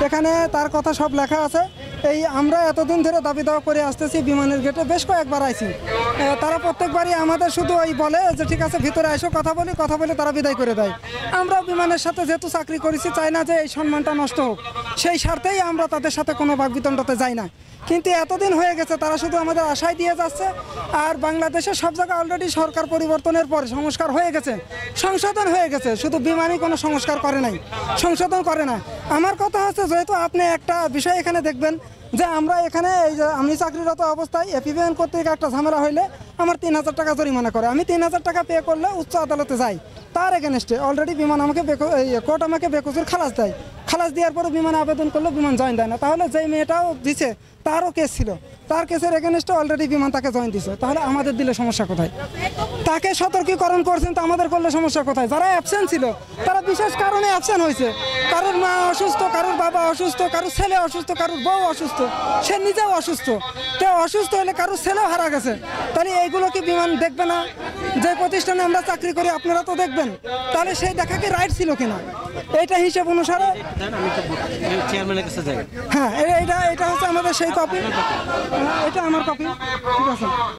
এখানে তার কথা সব লেখা আছে। এই আমরা এতদিন ধরে দাবি দাওয়া করে আসতেছি, বিমানের গেটে বেশ কয়েকবার আইছি। তারা প্রত্যেকবারই আমাদের শুধু ওই বলে যে ঠিক আছে ভিতরে এসো, কথা বলে তারা বিদায় করে দেয়। আমরা বিমানের সাথে যেহেতু চাকরি করেছি, চাই না যে এই সম্মানটা নষ্ট হোক, সেই স্বার্থেই আমরা তাদের সাথে কোনো বাকবিতণ্ডাতে যাই না। কিন্তু এতদিন হয়ে গেছে তারা শুধু আমাদের আশায় দিয়ে যাচ্ছে। আর বাংলাদেশের সব জায়গায় অলরেডি সরকার পরিবর্তনের পর সংস্কার হয়ে গেছে, সংশোধন হয়ে গেছে, শুধু বিমানই কোনো সংস্কার করে নাই, সংশোধন করে না। আমার কথা হচ্ছে, যেহেতু আপনি একটা বিষয় এখানে দেখবেন যে আমরা এখানে এই যে আমি চাকরিরত অবস্থায় এপিবিএন কর্তৃক একটা ঝামেলা হইলে আমার 3000 টাকা জরিমানা করে, আমি 3000 টাকা পে করলে উচ্চ আদালতে যাই, তার এগেনস্টে অলরেডি বিমান আমাকে কোর্ট আমাকে বেকসুর খালাস দেয়। খালাস দেওয়ার পরে বিমানে আবেদন করলে বিমান জয়েন দেয় না। তাহলে যেই মেয়েটাও দিছে তারও কেস ছিল, তার কেসের এগেনস্টে অলরেডি বিমান তাকে জয়েন দিছে। তাহলে আমাদের দিলে সমস্যা কোথায়? তাকে সতর্কীকরণ করছেন, তো আমাদের করলে সমস্যা কোথায়? যারা অ্যাবসেন্ট ছিল তারা বিশেষ কারণে অ্যাবসেন্ট হয়েছে। কারোর মা অসুস্থ, কারোর বাবা অসুস্থ, কারোর ছেলে অসুস্থ, কারোর বউ অসুস্থ, সে নিজেও অসুস্থ। তো অসুস্থ হলে কারোর ছেলেও হারা গেছে। তাহলে এইগুলো কি বিমান দেখবে না? যে প্রতিষ্ঠানে আমরা চাকরি করি আপনারা তো দেখবেন। তাহলে সেই দেখা কি রাইট ছিল কিনা, এইটা হিসেব অনুসারে হ্যাঁ, এটা হচ্ছে আমাদের সেই কপি, এটা আমার কপি, ঠিক আছে।